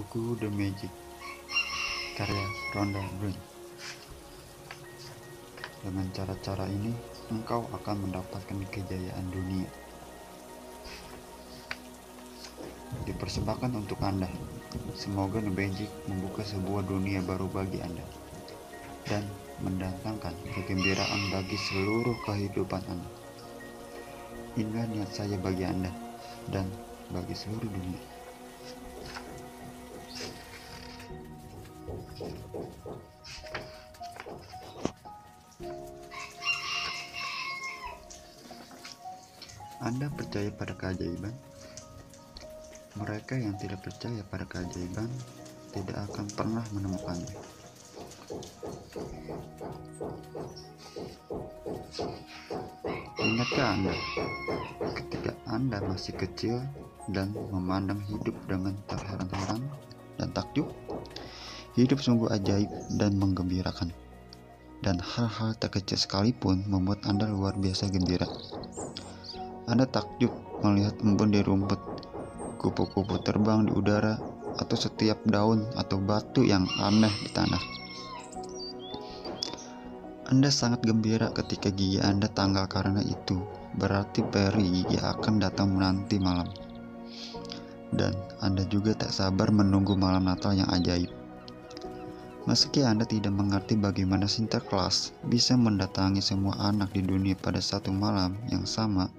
Buku The Magic karya Rhonda Byrne. Dengan cara-cara ini, engkau akan mendapatkan kejayaan dunia. Dipersembahkan untuk Anda. Semoga The Magic membuka sebuah dunia baru bagi Anda dan mendatangkan kegembiraan bagi seluruh kehidupan Anda. Inilah niat saya bagi Anda dan bagi seluruh dunia. Anda percaya pada keajaiban? Mereka yang tidak percaya pada keajaiban tidak akan pernah menemukannya. Ingatkah Anda ketika Anda masih kecil dan memandang hidup dengan terheran-heran dan takjub? Hidup sungguh ajaib dan menggembirakan, dan hal-hal terkecil sekalipun membuat Anda luar biasa gembira. Anda takjub melihat embun di rumput, kupu-kupu terbang di udara, atau setiap daun atau batu yang aneh di tanah. Anda sangat gembira ketika gigi Anda tanggal karena itu berarti peri gigi akan datang nanti malam. Dan Anda juga tak sabar menunggu malam Natal yang ajaib. Meski Anda tidak mengerti bagaimana Sinterklas bisa mendatangi semua anak di dunia pada satu malam yang sama,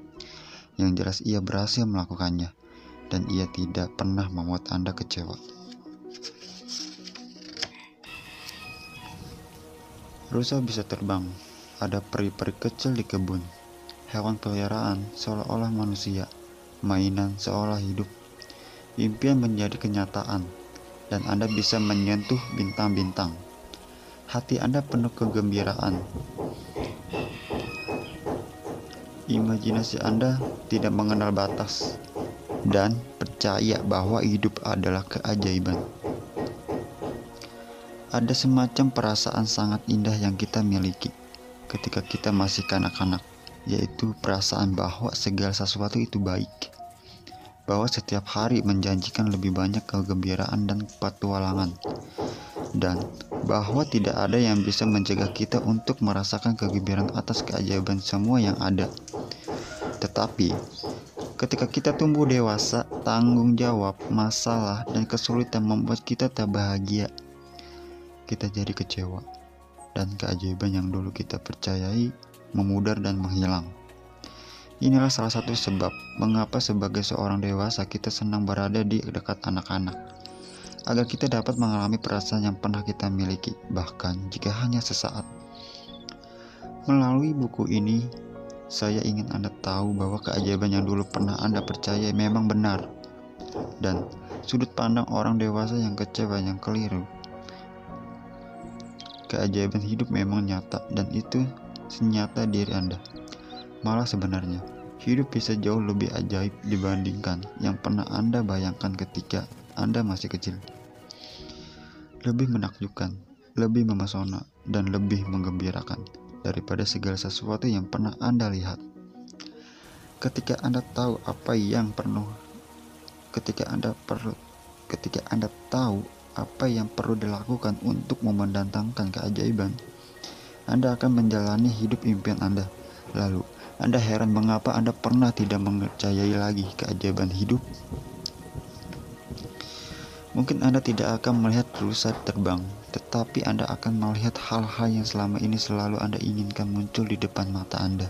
yang jelas ia berhasil melakukannya, dan ia tidak pernah membuat Anda kecewa. Rusa bisa terbang, ada peri-peri kecil di kebun, hewan peliharaan seolah-olah manusia, mainan seolah hidup, impian menjadi kenyataan, dan Anda bisa menyentuh bintang-bintang. Hati Anda penuh kegembiraan. Imajinasi Anda tidak mengenal batas, dan percaya bahwa hidup adalah keajaiban. Ada semacam perasaan sangat indah yang kita miliki ketika kita masih kanak-kanak, yaitu perasaan bahwa segala sesuatu itu baik, bahwa setiap hari menjanjikan lebih banyak kegembiraan dan petualangan, dan bahwa tidak ada yang bisa mencegah kita untuk merasakan kegembiraan atas keajaiban semua yang ada. Tetapi ketika kita tumbuh dewasa, tanggung jawab, masalah, dan kesulitan membuat kita tak bahagia. Kita jadi kecewa, dan keajaiban yang dulu kita percayai memudar dan menghilang. Inilah salah satu sebab mengapa sebagai seorang dewasa kita senang berada di dekat anak-anak, agar kita dapat mengalami perasaan yang pernah kita miliki, bahkan jika hanya sesaat. Melalui buku ini, saya ingin Anda tahu bahwa keajaiban yang dulu pernah Anda percaya memang benar, dan sudut pandang orang dewasa yang kecewa yang keliru. Keajaiban hidup memang nyata, dan itu senyata diri Anda. Malah sebenarnya, hidup bisa jauh lebih ajaib dibandingkan yang pernah Anda bayangkan ketika Anda masih kecil. Lebih menakjubkan, lebih memesona, dan lebih menggembirakan daripada segala sesuatu yang pernah Anda lihat. Ketika Anda tahu apa yang perlu dilakukan untuk mendatangkan keajaiban, Anda akan menjalani hidup impian Anda. Lalu, Anda heran mengapa Anda pernah tidak mempercayai lagi keajaiban hidup. Mungkin Anda tidak akan melihat rusa terbang, tetapi Anda akan melihat hal-hal yang selama ini selalu Anda inginkan muncul di depan mata Anda.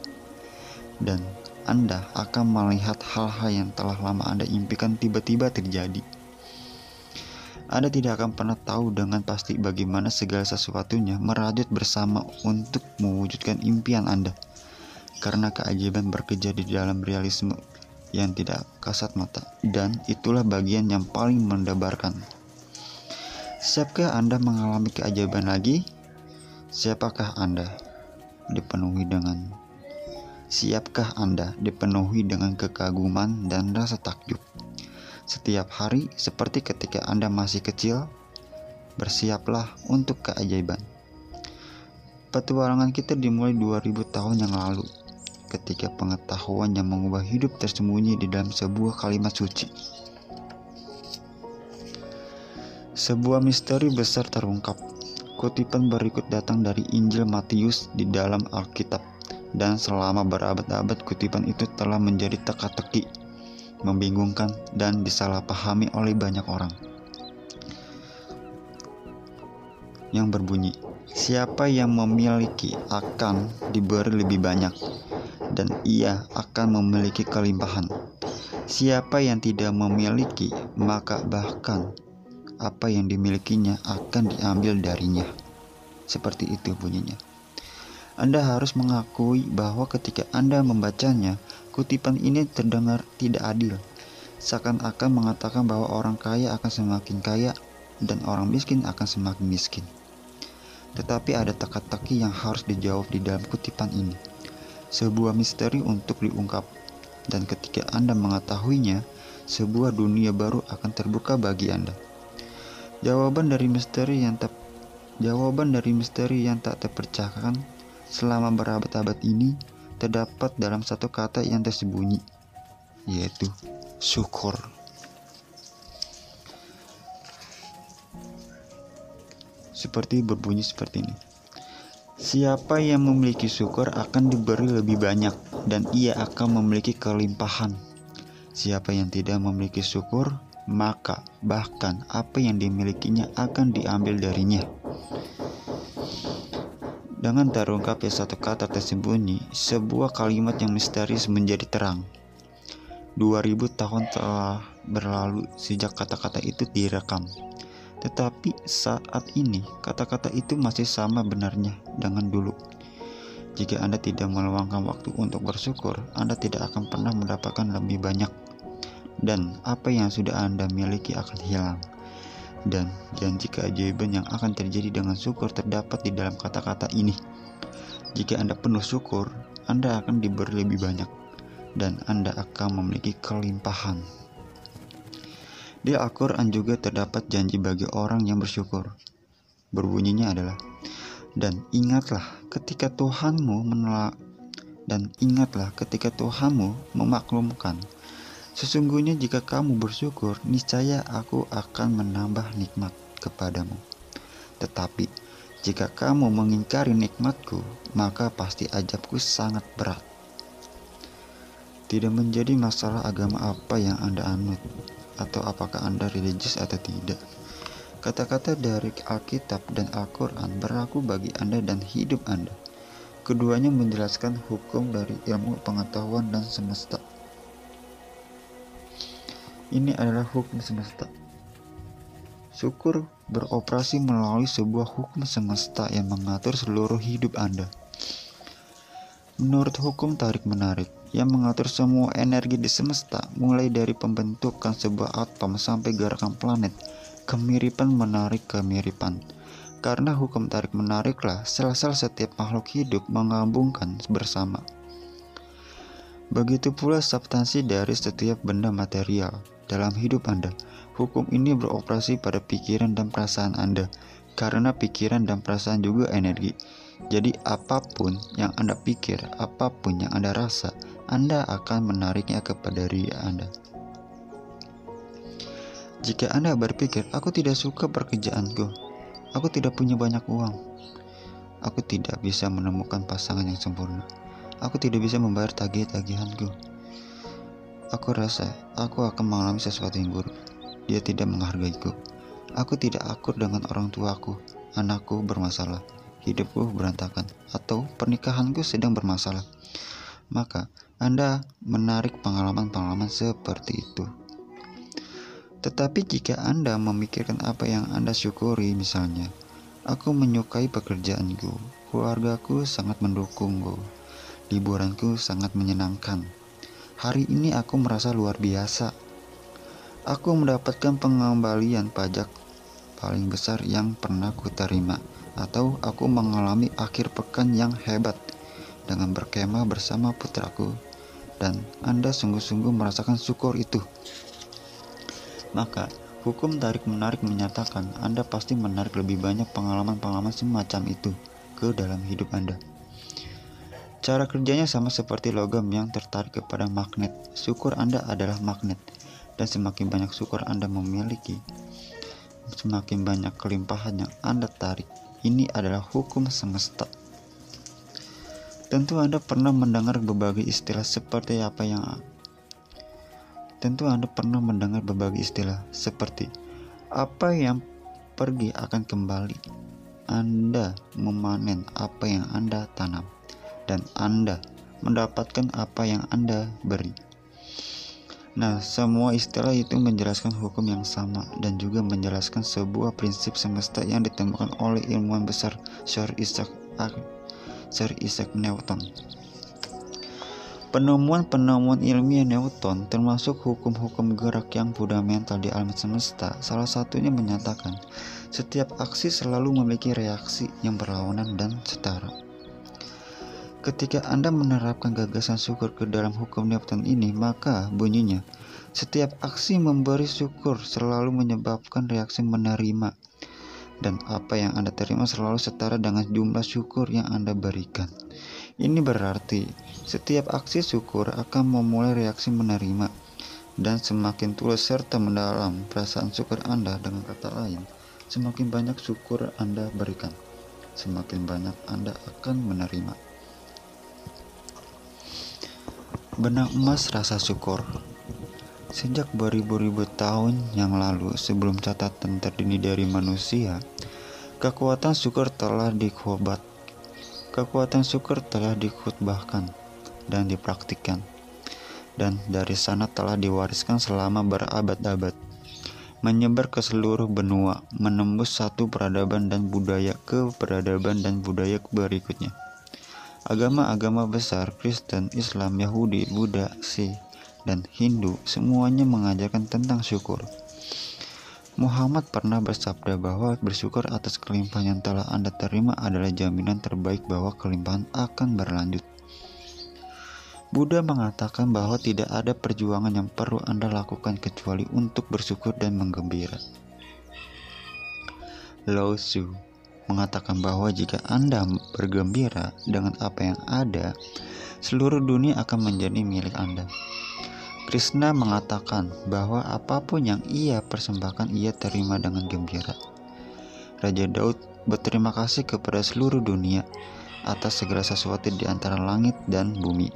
Dan Anda akan melihat hal-hal yang telah lama Anda impikan tiba-tiba terjadi. Anda tidak akan pernah tahu dengan pasti bagaimana segala sesuatunya merajut bersama untuk mewujudkan impian Anda, karena keajaiban bekerja di dalam realisme yang tidak kasat mata, dan itulah bagian yang paling mendebarkan. Siapkah Anda mengalami keajaiban lagi? Siapkah Anda dipenuhi dengan kekaguman dan rasa takjub setiap hari seperti ketika Anda masih kecil? Bersiaplah untuk keajaiban. Petualangan kita dimulai 2000 tahun yang lalu, ketika pengetahuan yang mengubah hidup tersembunyi di dalam sebuah kalimat suci. Sebuah misteri besar terungkap. Kutipan berikut datang dari Injil Matius di dalam Alkitab, dan selama berabad-abad kutipan itu telah menjadi teka-teki, membingungkan, dan disalahpahami oleh banyak orang. Yang berbunyi, siapa yang memiliki akan diberi lebih banyak, dan ia akan memiliki kelimpahan. Siapa yang tidak memiliki, maka bahkan apa yang dimilikinya akan diambil darinya. Seperti itu bunyinya. Anda harus mengakui bahwa ketika Anda membacanya, kutipan ini terdengar tidak adil. Seakan-akan mengatakan bahwa orang kaya akan semakin kaya dan orang miskin akan semakin miskin. Tetapi ada teka-teki yang harus dijawab di dalam kutipan ini. Sebuah misteri untuk diungkap. Dan ketika Anda mengetahuinya, sebuah dunia baru akan terbuka bagi Anda. Jawaban dari misteri yang tak terpecahkan selama berabad-abad ini terdapat dalam satu kata yang tersembunyi, yaitu syukur. Berbunyi seperti ini. Siapa yang memiliki syukur akan diberi lebih banyak, dan ia akan memiliki kelimpahan. Siapa yang tidak memiliki syukur, maka bahkan apa yang dimilikinya akan diambil darinya. Dengan terungkapnya satu kata tersembunyi, sebuah kalimat yang misterius menjadi terang. 2000 tahun telah berlalu sejak kata-kata itu direkam. Tetapi saat ini, kata-kata itu masih sama benarnya dengan dulu. Jika Anda tidak meluangkan waktu untuk bersyukur, Anda tidak akan pernah mendapatkan lebih banyak. Dan apa yang sudah Anda miliki akan hilang. Dan janji keajaiban yang akan terjadi dengan syukur terdapat di dalam kata-kata ini. Jika Anda penuh syukur, Anda akan diberi lebih banyak, dan Anda akan memiliki kelimpahan. Di Al-Quran juga terdapat janji bagi orang yang bersyukur. Berbunyinya adalah, dan ingatlah ketika Tuhanmu memaklumkan. Sesungguhnya jika kamu bersyukur, niscaya aku akan menambah nikmat kepadamu. Tetapi jika kamu mengingkari nikmatku, maka pasti azabku sangat berat. Tidak menjadi masalah agama apa yang Anda anut, atau apakah Anda religius atau tidak. Kata-kata dari Alkitab dan Al-Quran berlaku bagi Anda dan hidup Anda. Keduanya menjelaskan hukum dari ilmu pengetahuan dan semesta. Ini adalah hukum semesta. Syukur beroperasi melalui sebuah hukum semesta yang mengatur seluruh hidup Anda. Menurut hukum tarik-menarik yang mengatur semua energi di semesta, mulai dari pembentukan sebuah atom sampai gerakan planet, kemiripan menarik kemiripan. Karena hukum tarik-menariklah sel-sel setiap makhluk hidup menggabungkan bersama. Begitu pula substansi dari setiap benda material dalam hidup Anda. Hukum ini beroperasi pada pikiran dan perasaan Anda, karena pikiran dan perasaan juga energi. Jadi apapun yang Anda pikir, apapun yang Anda rasa, Anda akan menariknya kepada diri Anda. Jika Anda berpikir, aku tidak suka pekerjaanku, aku tidak punya banyak uang, aku tidak bisa menemukan pasangan yang sempurna, aku tidak bisa membayar tagih-tagihanku, aku rasa aku akan mengalami sesuatu yang buruk. Dia tidak menghargaiku. Aku tidak akur dengan orang tuaku. Anakku bermasalah. Hidupku berantakan. Atau pernikahanku sedang bermasalah. Maka Anda menarik pengalaman-pengalaman seperti itu. Tetapi jika Anda memikirkan apa yang Anda syukuri, misalnya, aku menyukai pekerjaanku, keluargaku sangat mendukungku, liburanku sangat menyenangkan. Hari ini aku merasa luar biasa. Aku mendapatkan pengembalian pajak paling besar yang pernah kuterima, atau aku mengalami akhir pekan yang hebat dengan berkemah bersama putraku, dan Anda sungguh-sungguh merasakan syukur itu. Maka hukum tarik-menarik menyatakan Anda pasti menarik lebih banyak pengalaman-pengalaman semacam itu ke dalam hidup Anda. Cara kerjanya sama seperti logam yang tertarik kepada magnet. Syukur Anda adalah magnet, dan semakin banyak syukur Anda memiliki, semakin banyak kelimpahan yang Anda tarik. Ini adalah hukum semesta. Tentu Anda pernah mendengar berbagai istilah seperti apa yang pergi akan kembali. Anda memanen apa yang Anda tanam, dan Anda mendapatkan apa yang Anda beri. Nah, semua istilah itu menjelaskan hukum yang sama dan juga menjelaskan sebuah prinsip semesta yang ditemukan oleh ilmuwan besar Sir Isaac Newton. Penemuan ilmiah Newton, termasuk hukum-hukum gerak yang fundamental di alam semesta, salah satunya menyatakan setiap aksi selalu memiliki reaksi yang berlawanan dan setara. Ketika Anda menerapkan gagasan syukur ke dalam hukum Newton ini, maka bunyinya, setiap aksi memberi syukur selalu menyebabkan reaksi menerima, dan apa yang Anda terima selalu setara dengan jumlah syukur yang Anda berikan. Ini berarti, setiap aksi syukur akan memulai reaksi menerima, dan semakin tulus serta mendalam perasaan syukur Anda, dengan kata lain, semakin banyak syukur Anda berikan, semakin banyak Anda akan menerima. Benang emas rasa syukur. Sejak beribu-ribu tahun yang lalu, sebelum catatan terdini dari manusia, kekuatan syukur telah dikhotbahkan dan dipraktikkan, dan dari sana telah diwariskan selama berabad-abad, menyebar ke seluruh benua, menembus satu peradaban dan budaya ke peradaban dan budaya berikutnya. Agama-agama besar Kristen, Islam, Yahudi, Buddha, Sikh, dan Hindu semuanya mengajarkan tentang syukur. Muhammad pernah bersabda bahwa bersyukur atas kelimpahan yang telah Anda terima adalah jaminan terbaik bahwa kelimpahan akan berlanjut. Buddha mengatakan bahwa tidak ada perjuangan yang perlu Anda lakukan kecuali untuk bersyukur dan menggembira. Lao Tzu mengatakan bahwa jika Anda bergembira dengan apa yang ada, seluruh dunia akan menjadi milik Anda. Krishna mengatakan bahwa apapun yang ia persembahkan ia terima dengan gembira. Raja Daud berterima kasih kepada seluruh dunia atas segala sesuatu di antara langit dan bumi.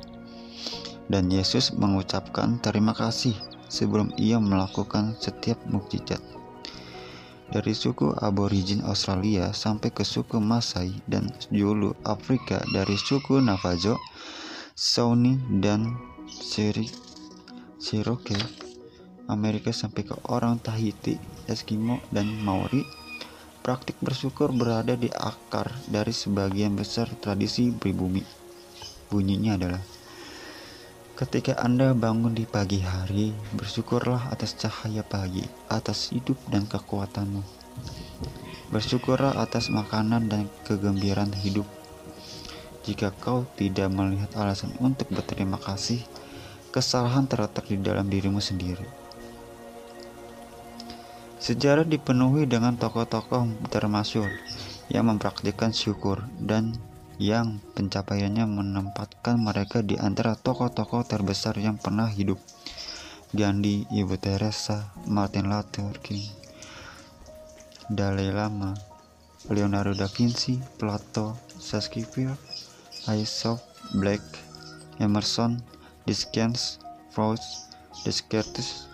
Dan Yesus mengucapkan terima kasih sebelum ia melakukan setiap mukjizat. Dari suku aborigin Australia sampai ke suku Maasai dan Zulu Afrika, dari suku Navajo, Shawnee, dan Cherokee Amerika sampai ke orang Tahiti, Eskimo, dan Maori, praktik bersyukur berada di akar dari sebagian besar tradisi pribumi. Bunyinya adalah, ketika Anda bangun di pagi hari, bersyukurlah atas cahaya pagi, atas hidup dan kekuatanmu. Bersyukurlah atas makanan dan kegembiraan hidup. Jika kau tidak melihat alasan untuk berterima kasih, kesalahan terletak di dalam dirimu sendiri. Sejarah dipenuhi dengan tokoh-tokoh termasyhur yang mempraktikkan syukur dan yang pencapaiannya menempatkan mereka di antara tokoh-tokoh terbesar yang pernah hidup. Gandhi, Ibu Teresa, Martin Luther King, Dalai Lama, Leonardo da Vinci, Plato, Shakespeare, Aesop, Black, Emerson, Dickens, Freud, Descartes,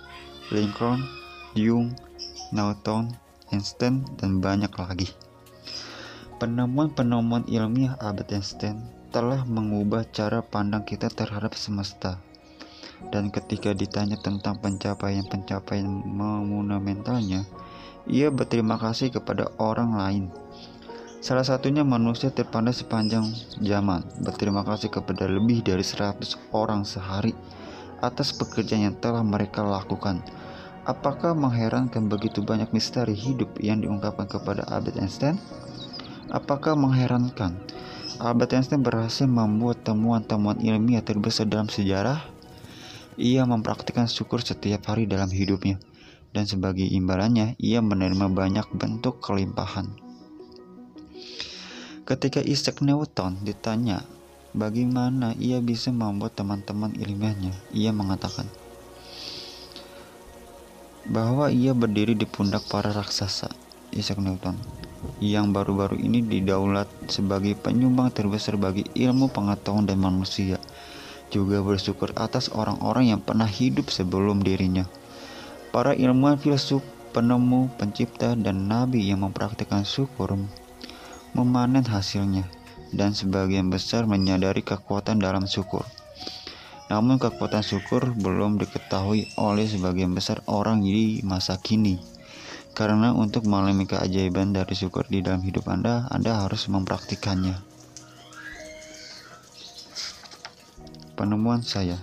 Lincoln, Jung, Newton, Einstein, dan banyak lagi. Penemuan-penemuan ilmiah Albert Einstein telah mengubah cara pandang kita terhadap semesta. Dan ketika ditanya tentang pencapaian monumentalnya, ia berterima kasih kepada orang lain. Salah satunya manusia terpandai sepanjang zaman, berterima kasih kepada lebih dari 100 orang sehari atas pekerjaan yang telah mereka lakukan. Apakah mengherankan begitu banyak misteri hidup yang diungkapkan kepada Albert Einstein? Apakah mengherankan Albert Einstein berhasil membuat temuan-temuan ilmiah terbesar dalam sejarah? Ia mempraktikkan syukur setiap hari dalam hidupnya, dan sebagai imbalannya ia menerima banyak bentuk kelimpahan. Ketika Isaac Newton ditanya bagaimana ia bisa membuat teman-teman ilmiahnya, ia mengatakan, bahwa ia berdiri di pundak para raksasa, Isaac Newton, yang baru-baru ini didaulat sebagai penyumbang terbesar bagi ilmu pengetahuan dan manusia, juga bersyukur atas orang-orang yang pernah hidup sebelum dirinya. Para ilmuwan, filsuf, penemu, pencipta, dan nabi yang mempraktikkan syukur memanen hasilnya, dan sebagian besar menyadari kekuatan dalam syukur. Namun kekuatan syukur belum diketahui oleh sebagian besar orang di masa kini. Karena untuk mengalami keajaiban dari syukur di dalam hidup Anda harus mempraktikannya. Penemuan saya.